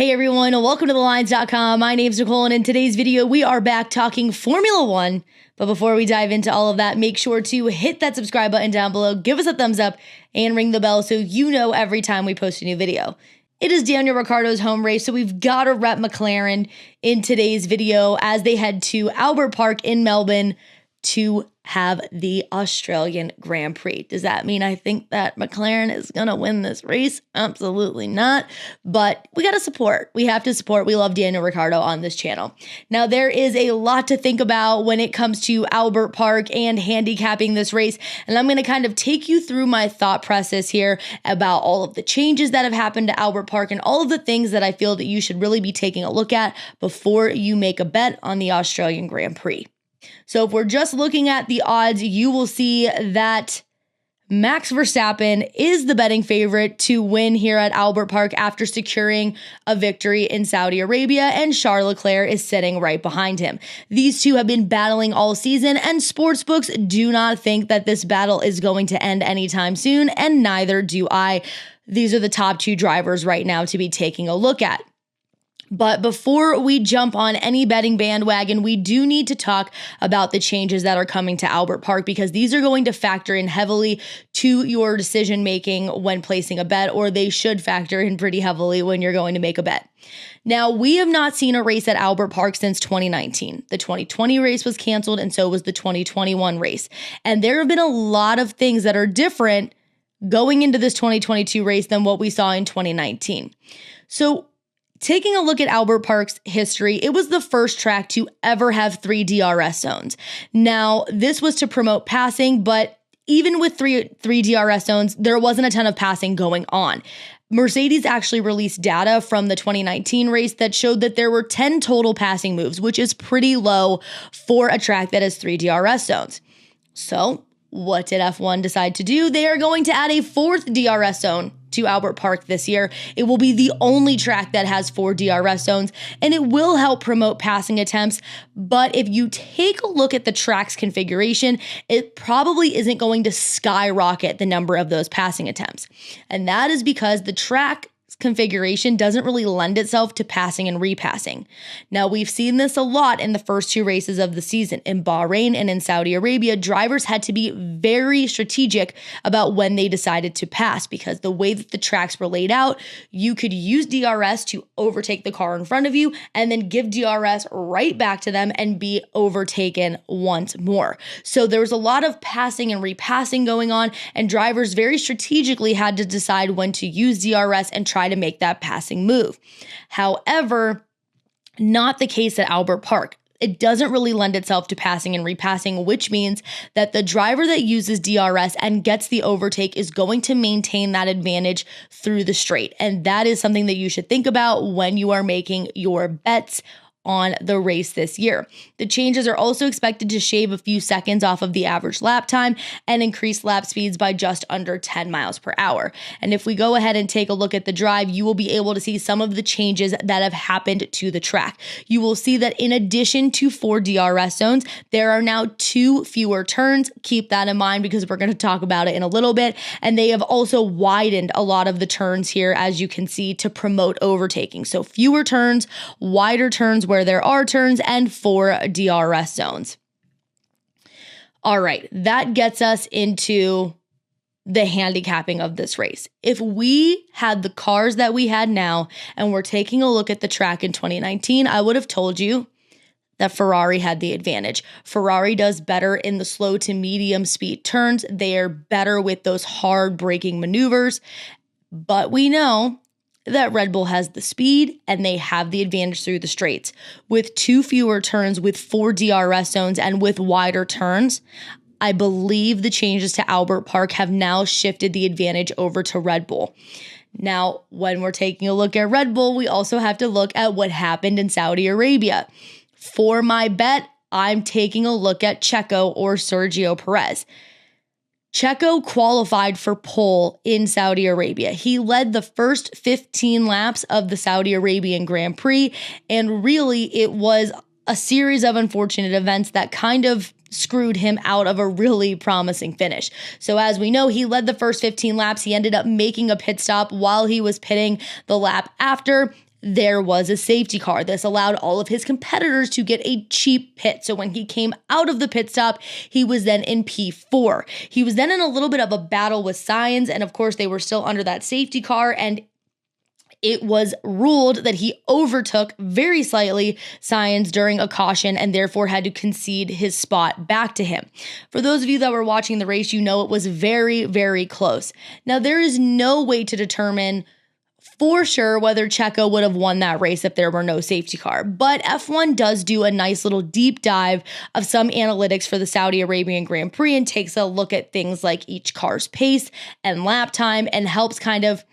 Hey everyone, welcome to thelines.com. My name's Nicole, and in today's video, we are back talking Formula One. But before we dive into all of that, make sure to hit that subscribe button down below, give us a thumbs up, and ring the bell so you know every time we post a new video. It is Daniel Ricciardo's home race, so we've got to rep McLaren in today's video as they head to Albert Park in Melbourne to have the Australian Grand Prix. Does that mean I think that McLaren is going to win this race? Absolutely not. But we got to support. We have to support. We love Daniel Ricciardo on this channel. Now, there is a lot to think about when it comes to Albert Park and handicapping this race. And I'm going to kind of take you through my thought process here about all of the changes that have happened to Albert Park and all of the things that I feel that you should really be taking a look at before you make a bet on the Australian Grand Prix. So if we're just looking at the odds, you will see that Max Verstappen is the betting favorite to win here at Albert Park after securing a victory in Saudi Arabia, and Charles Leclerc is sitting right behind him. These two have been battling all season, and sportsbooks do not think that this battle is going to end anytime soon, and neither do I. These are the top two drivers right now to be taking a look at. But before we jump on any betting bandwagon, we do need to talk about the changes that are coming to Albert Park, because these are going to factor in heavily to your decision making when placing a bet, or they should factor in pretty heavily when you're going to make a bet. Now, we have not seen a race at Albert Park since 2019. The 2020 race was canceled, and so was the 2021 race. And there have been a lot of things that are different going into this 2022 race than what we saw in 2019. So, taking a look at Albert Park's history, it was the first track to ever have 3 DRS zones. Now, this was to promote passing, but even with three DRS zones, there wasn't a ton of passing going on. Mercedes actually released data from the 2019 race that showed that there were 10 total passing moves, which is pretty low for a track that has 3 DRS zones. So, what did F1 decide to do? They are going to add a 4th DRS zone to Albert Park this year. It will be the only track that has 4 DRS zones, and it will help promote passing attempts. But if you take a look at the track's configuration, it probably isn't going to skyrocket the number of those passing attempts. And that is because the track configuration doesn't really lend itself to passing and repassing. Now, we've seen this a lot in the first 2 races of the season. In Bahrain and in Saudi Arabia, drivers had to be very strategic about when they decided to pass, because the way that the tracks were laid out, you could use DRS to overtake the car in front of you and then give DRS right back to them and be overtaken once more. So there was a lot of passing and repassing going on, and drivers very strategically had to decide when to use DRS and try to make that passing move. However, not the case at Albert Park. It doesn't really lend itself to passing and repassing, which means that the driver that uses DRS and gets the overtake is going to maintain that advantage through the straight. And that is something that you should think about when you are making your bets on the race this year. The changes are also expected to shave a few seconds off of the average lap time and increase lap speeds by just under 10 miles per hour. And if we go ahead and take a look at the drive, you will be able to see some of the changes that have happened to the track. You will see that in addition to 4 DRS zones, there are now 2 fewer turns. Keep that in mind because we're going to talk about it in a little bit. And they have also widened a lot of the turns here, as you can see, to promote overtaking. So fewer turns, wider turns where there are turns, and 4 DRS zones. All right, that gets us into the handicapping of this race. If we had the cars that we had now and we're taking a look at the track in 2019, I would have told you that Ferrari had the advantage. Ferrari does better in the slow to medium speed turns. They are better with those hard braking maneuvers, but we know that Red Bull has the speed and they have the advantage through the straights. With 2 fewer turns, with 4 DRS zones, and with wider turns, I believe the changes to Albert Park have now shifted the advantage over to Red Bull. Now, when we're taking a look at Red Bull, we also have to look at what happened in Saudi Arabia. For my bet, I'm taking a look at Checo or Sergio Perez. Checo qualified for pole in Saudi Arabia. He led the first 15 laps of the Saudi Arabian Grand Prix, and really it was a series of unfortunate events that kind of screwed him out of a really promising finish. So as we know, he led the first 15 laps. He ended up making a pit stop while he was pitting the lap after. there was a safety car. This allowed all of his competitors to get a cheap pit. So when he came out of the pit stop, he was then in P4. He was then in a little bit of a battle with Sainz, and of course they were still under that safety car, and it was ruled that he overtook very slightly Sainz during a caution and therefore had to concede his spot back to him. For those of you that were watching the race, you know it was very, very close. Now, there is no way to determine for sure whether Checo would have won that race if there were no safety car. But F1 does do a nice little deep dive of some analytics for the Saudi Arabian Grand Prix and takes a look at things like each car's pace and lap time and helps kind of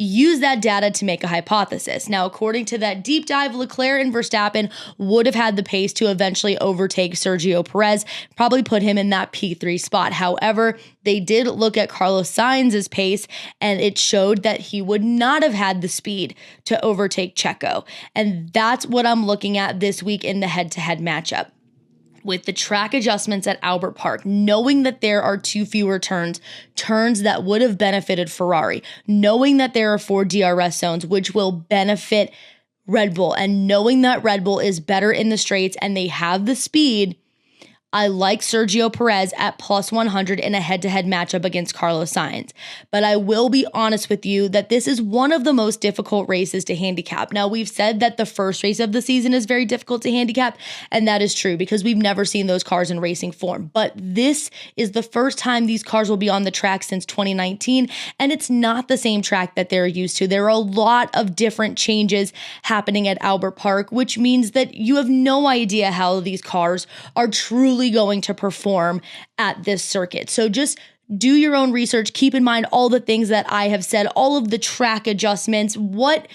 use that data to make a hypothesis. Now, according to that deep dive, Leclerc and Verstappen would have had the pace to eventually overtake Sergio Perez, probably put him in that P3 spot. However, they did look at Carlos Sainz's pace, and it showed that he would not have had the speed to overtake Checo. And that's what I'm looking at this week in the head-to-head matchup. With the track adjustments at Albert Park, knowing that there are 2 fewer turns that would have benefited Ferrari, knowing that there are 4 DRS zones, which will benefit Red Bull, and knowing that Red Bull is better in the straights and they have the speed, I like Sergio Perez at plus 100 in a head-to-head matchup against Carlos Sainz. But I will be honest with you that this is one of the most difficult races to handicap. Now, we've said that the first race of the season is very difficult to handicap, and that is true because we've never seen those cars in racing form. But this is the first time these cars will be on the track since 2019, and it's not the same track that they're used to. There are a lot of different changes happening at Albert Park, which means that you have no idea how these cars are truly going to perform at this circuit. So just do your own research. Keep in mind all the things that I have said, all of the track adjustments, what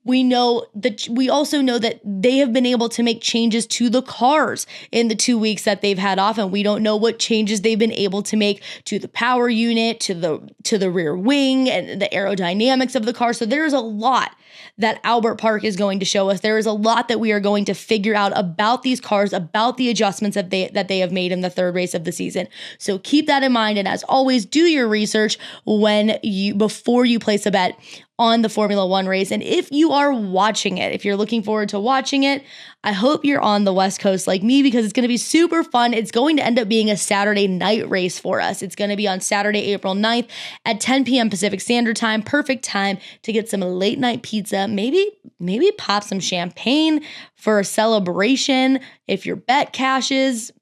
we know that we also know that they have been able to make changes to the cars in the 2 weeks that they've had off, and we don't know what changes they've been able to make to the power unit, to the rear wing, and the aerodynamics of the car. So there is a lot that Albert Park is going to show us. There is a lot that we are going to figure out about these cars, about the adjustments that they have made in the third race of the season. So keep that in mind, and as always, do your research before you place a bet on the Formula One race. And if you are watching it, if you're looking forward to watching it, I hope you're on the West Coast like me because it's going to be super fun. It's going to end up being a Saturday night race for us. It's going to be on Saturday, April 9th at 10 p.m. Pacific Standard Time. Perfect time to get some late night pizza, maybe pop some champagne for a celebration if your bet cashes.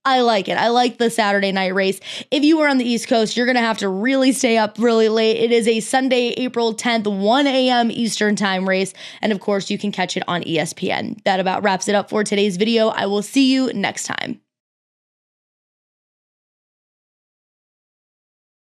I like it. I like the Saturday night race. If you are on the East Coast, you're going to have to really stay up really late. It is a Sunday, April 10th, 1 a.m. Eastern time race. And of course, you can catch it on ESPN. That about wraps it up for today's video. I will see you next time.